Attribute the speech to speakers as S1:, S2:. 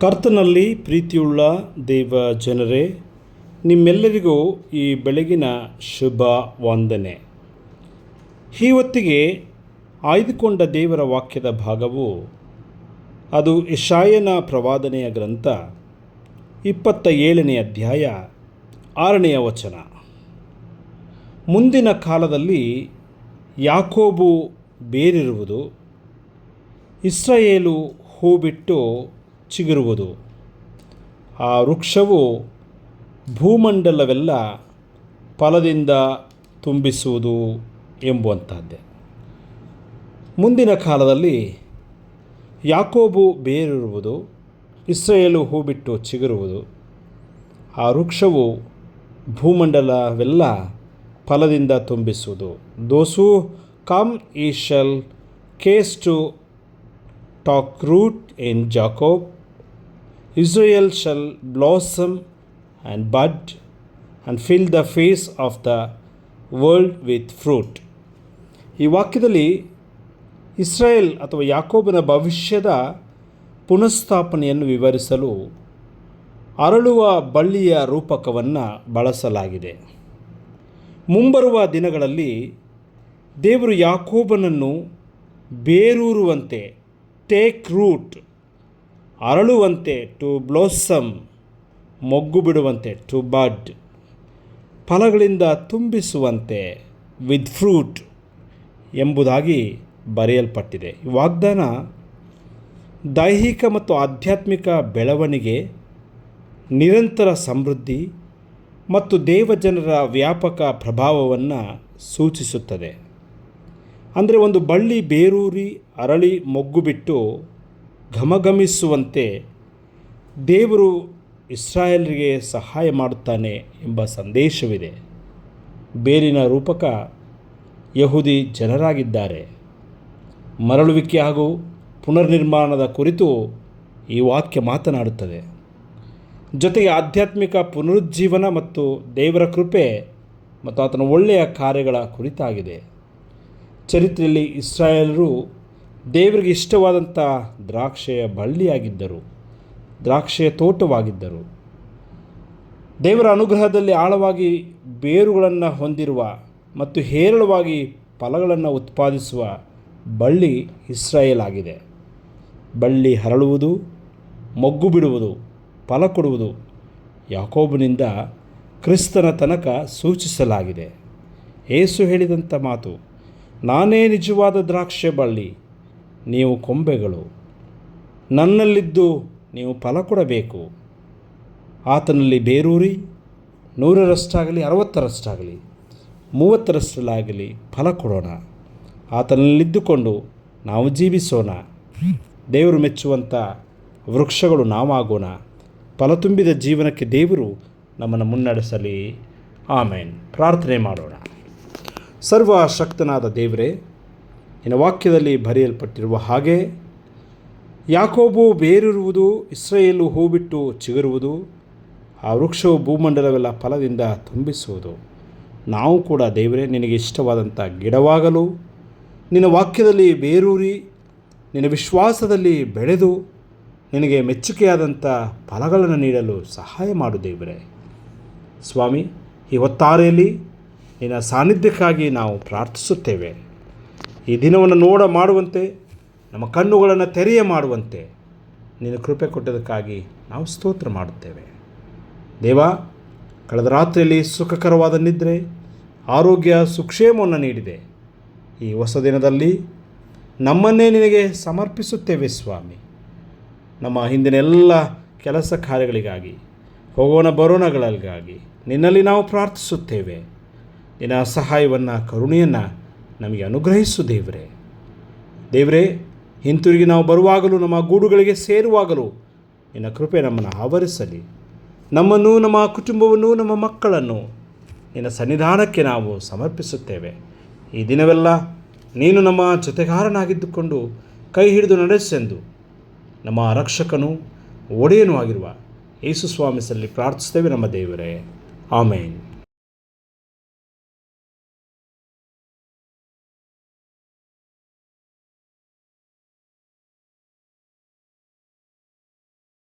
S1: ಕರ್ತನಲ್ಲಿ ಪ್ರೀತಿಯುಳ್ಳ ದೇವ ಜನರೇ, ನಿಮ್ಮೆಲ್ಲರಿಗೂ ಈ ಬೆಳಗಿನ ಶುಭ ವಂದನೆ. ಈ ಹೊತ್ತಿಗೆ ಆಯ್ದುಕೊಂಡ ದೇವರ ವಾಕ್ಯದ ಭಾಗವು ಅದು ಯೆಶಾಯನ ಪ್ರವಾದನೆಯ ಗ್ರಂಥ 27ನೇ ಅಧ್ಯಾಯ 6ನೇ ವಚನ. ಮುಂದಿನ ಕಾಲದಲ್ಲಿ ಯಾಕೋಬು ಬೇರಿರುವುದು, ಇಸ್ರಾಯೇಲು ಹೂ ಬಿಟ್ಟು ಚಿಗುರುವುದು, ಆ ವೃಕ್ಷವು ಭೂಮಂಡಲವೆಲ್ಲ ಫಲದಿಂದ ತುಂಬಿಸುವುದು ಎಂಬುವಂಥದ್ದೇ. ಮುಂದಿನ ಕಾಲದಲ್ಲಿ ಯಾಕೋಬು ಬೇರಿರುವುದು, ಇಸ್ರಾಯೇಲು ಹೂ ಬಿಟ್ಟು ಚಿಗುರುವುದು, ಆ ವೃಕ್ಷವು ಭೂಮಂಡಲವೆಲ್ಲ ಫಲದಿಂದ ತುಂಬಿಸುವುದು. Those who come he shall cause to take root in Jacob, Israel shall blossom and bud and fill the face of the world with fruit. ಈ ವಾಕ್ಯದಲ್ಲಿ ಇಸ್ರಾಯೇಲ್ ಅಥವಾ ಯಾಕೋಬನ ಭವಿಷ್ಯದ ಪುನಃಸ್ಥಾಪನೆಯನ್ನು ವಿವರಿಸಲು ಅರಳುವ ಬಳ್ಳಿಯ ರೂಪಕವನ್ನು ಬಳಸಲಾಗಿದೆ. ಮುಂಬರುವ ದಿನಗಳಲ್ಲಿ ದೇವರು ಯಾಕೋಬನನ್ನು ಬೇರೂರುವಂತೆ, ಟೇಕ್ ರೂಟ್, ಅರಳುವಂತೆ, ಟು ಬ್ಲೋಸಮ್, ಮೊಗ್ಗು ಬಿಡುವಂತೆ, ಟು ಬಡ್, ಫಲಗಳಿಂದ ತುಂಬಿಸುವಂತೆ, ವಿತ್ ಫ್ರೂಟ್ ಎಂಬುದಾಗಿ ಬರೆಯಲ್ಪಟ್ಟಿದೆ. ಈ ವಾಗ್ದಾನ ದೈಹಿಕ ಮತ್ತು ಆಧ್ಯಾತ್ಮಿಕ ಬೆಳವಣಿಗೆ, ನಿರಂತರ ಸಮೃದ್ಧಿ ಮತ್ತು ದೇವಜನರ ವ್ಯಾಪಕ ಪ್ರಭಾವವನ್ನು ಸೂಚಿಸುತ್ತದೆ. ಅಂದರೆ ಒಂದು ಬಳ್ಳಿ ಬೇರೂರಿ ಅರಳಿ ಮೊಗ್ಗು ಬಿಟ್ಟು ಘಮಘಮಿಸುವಂತೆ ದೇವರು ಇಸ್ರಾಯೇಲರಿಗೆ ಸಹಾಯ ಮಾಡುತ್ತಾನೆ ಎಂಬ ಸಂದೇಶವಿದೆ. ಬೇರಿನ ರೂಪಕ ಯಹೂದಿ ಜನರಾಗಿದ್ದಾರೆ. ಮರಳುವಿಕೆ ಹಾಗೂ ಪುನರ್ನಿರ್ಮಾಣದ ಕುರಿತು ಈ ವಾಕ್ಯ ಮಾತನಾಡುತ್ತದೆ. ಜೊತೆಗೆ ಆಧ್ಯಾತ್ಮಿಕ ಪುನರುಜ್ಜೀವನ ಮತ್ತು ದೇವರ ಕೃಪೆ ಮತ್ತು ಆತನ ಒಳ್ಳೆಯ ಕಾರ್ಯಗಳ ಕುರಿತಾಗಿದೆ. ಚರಿತ್ರೆಯಲ್ಲಿ ಇಸ್ರಾಯೇಲರು ದೇವರಿಗೆ ಇಷ್ಟವಾದಂಥ ದ್ರಾಕ್ಷೆಯ ಬಳ್ಳಿಯಾಗಿದ್ದರು, ದ್ರಾಕ್ಷೆಯ ತೋಟವಾಗಿದ್ದರು. ದೇವರ ಅನುಗ್ರಹದಲ್ಲಿ ಆಳವಾಗಿ ಬೇರುಗಳನ್ನು ಹೊಂದಿರುವ ಮತ್ತು ಹೇರಳವಾಗಿ ಫಲಗಳನ್ನು ಉತ್ಪಾದಿಸುವ ಬಳ್ಳಿ ಇಸ್ರಾಯೇಲ್ ಆಗಿದೆ. ಬಳ್ಳಿ ಹರಳುವುದು, ಮೊಗ್ಗು ಬಿಡುವುದು, ಫಲ ಕೊಡುವುದು ಯಾಕೋಬನಿಂದ ಕ್ರಿಸ್ತನ ತನಕ ಸೂಚಿಸಲಾಗಿದೆ. ಯೇಸು ಹೇಳಿದಂಥ ಮಾತು, ನಾನೇ ನಿಜವಾದ ದ್ರಾಕ್ಷೆ ಬಳ್ಳಿ, ನೀವು ಕೊಂಬೆಗಳು. ನನ್ನಲ್ಲಿದ್ದು ನೀವು ಫಲ ಕೊಡಬೇಕು. ಆತನಲ್ಲಿ ಬೇರೂರಿ 100ರಷ್ಟಾಗಲಿ, 60ರಷ್ಟಾಗಲಿ, 30ರಷ್ಟಾಗಲಿ ಫಲ ಕೊಡೋಣ. ಆತನಲ್ಲಿದ್ದುಕೊಂಡು ನಾವು ಜೀವಿಸೋಣ. ದೇವರು ಮೆಚ್ಚುವಂಥ ವೃಕ್ಷಗಳು ನಾವಾಗೋಣ. ಫಲ ತುಂಬಿದ ಜೀವನಕ್ಕೆ ದೇವರು ನಮ್ಮನ್ನು ಮುನ್ನಡೆಸಲಿ. ಆಮೇನ್. ಪ್ರಾರ್ಥನೆ ಮಾಡೋಣ. ಸರ್ವಶಕ್ತನಾದ ದೇವರೇ, ನಿನ್ನ ವಾಕ್ಯದಲ್ಲಿ ಬರೆಯಲ್ಪಟ್ಟಿರುವ ಹಾಗೆ ಯಾಕೋಬು ಬೇರಿರುವುದು, ಇಸ್ರಾಯೇಲು ಹೂ ಬಿಟ್ಟು ಚಿಗುರುವುದು, ಆ ವೃಕ್ಷವು ಭೂಮಂಡಲವೆಲ್ಲ ಫಲದಿಂದ ತುಂಬಿಸುವುದು. ನಾವು ಕೂಡ ದೇವರೇ ನಿನಗೆ ಇಷ್ಟವಾದಂಥ ಗಿಡವಾಗಲು, ನಿನ್ನ ವಾಕ್ಯದಲ್ಲಿ ಬೇರೂರಿ, ನಿನ್ನ ವಿಶ್ವಾಸದಲ್ಲಿ ಬೆಳೆದು, ನಿನಗೆ ಮೆಚ್ಚುಗೆಯಾದಂಥ ಫಲಗಳನ್ನು ನೀಡಲು ಸಹಾಯ ಮಾಡು ದೇವರೇ. ಸ್ವಾಮಿ, ಈ ಹೊತ್ತಾರೆಯಲ್ಲಿ ನಿನ್ನ ಸಾನ್ನಿಧ್ಯಕ್ಕಾಗಿ ನಾವು ಪ್ರಾರ್ಥಿಸುತ್ತೇವೆ. ಈ ದಿನವನ್ನು ಮಾಡುವಂತೆ, ನಮ್ಮ ಕಣ್ಣುಗಳನ್ನು ತೆರೆಯ ಮಾಡುವಂತೆ ನಿನ್ನ ಕೃಪೆ ಕೊಟ್ಟದಕ್ಕಾಗಿ ನಾವು ಸ್ತೋತ್ರ ಮಾಡುತ್ತೇವೆ. ದೇವ, ಕಳೆದ ರಾತ್ರಿಯಲ್ಲಿ ಸುಖಕರವಾದ ನಿದ್ರೆ, ಆರೋಗ್ಯ, ಸುಕ್ಷೇಮವನ್ನು ನೀಡಿದೆ. ಈ ಹೊಸ ದಿನದಲ್ಲಿ ನಮ್ಮನ್ನೇ ನಿನಗೆ ಸಮರ್ಪಿಸುತ್ತೇವೆ ಸ್ವಾಮಿ. ನಮ್ಮ ಹಿಂದಿನ ಎಲ್ಲ ಕೆಲಸ ಕಾರ್ಯಗಳಿಗಾಗಿ, ಹೋಗೋಣ ಬರೋಣಗಳಿಗಾಗಿ ನಿನ್ನಲ್ಲಿ ನಾವು ಪ್ರಾರ್ಥಿಸುತ್ತೇವೆ. ನಿನ್ನ ಸಹಾಯವನ್ನು, ಕರುಣೆಯನ್ನು ನಮಗೆ ಅನುಗ್ರಹಿಸು ದೇವರೇ. ದೇವರೇ, ಹಿಂತಿರುಗಿ ನಾವು ಬರುವಾಗಲೂ, ನಮ್ಮ ಗೂಡುಗಳಿಗೆ ಸೇರುವಾಗಲೂ ನಿನ್ನ ಕೃಪೆ ನಮ್ಮನ್ನು ಆವರಿಸಲಿ. ನಮ್ಮನ್ನು, ನಮ್ಮ ಕುಟುಂಬವನ್ನು, ನಮ್ಮ ಮಕ್ಕಳನ್ನು ನಿನ್ನ ಸನ್ನಿಧಾನಕ್ಕೆ ನಾವು ಸಮರ್ಪಿಸುತ್ತೇವೆ. ಈ ದಿನವೆಲ್ಲ ನೀನು ನಮ್ಮ ಜೊತೆಗಾರನಾಗಿದ್ದುಕೊಂಡು ಕೈ ಹಿಡಿದು ನಡೆಸೆಂದು ನಮ್ಮ ರಕ್ಷಕನೂ ಒಡೆಯನೂ ಆಗಿರುವ ಯೇಸು ಸ್ವಾಮಿ ಸಲ್ಲಿ ಪ್ರಾರ್ಥಿಸ್ತೇವೆ ನಮ್ಮ ದೇವರೇ. ಆಮೇನ್.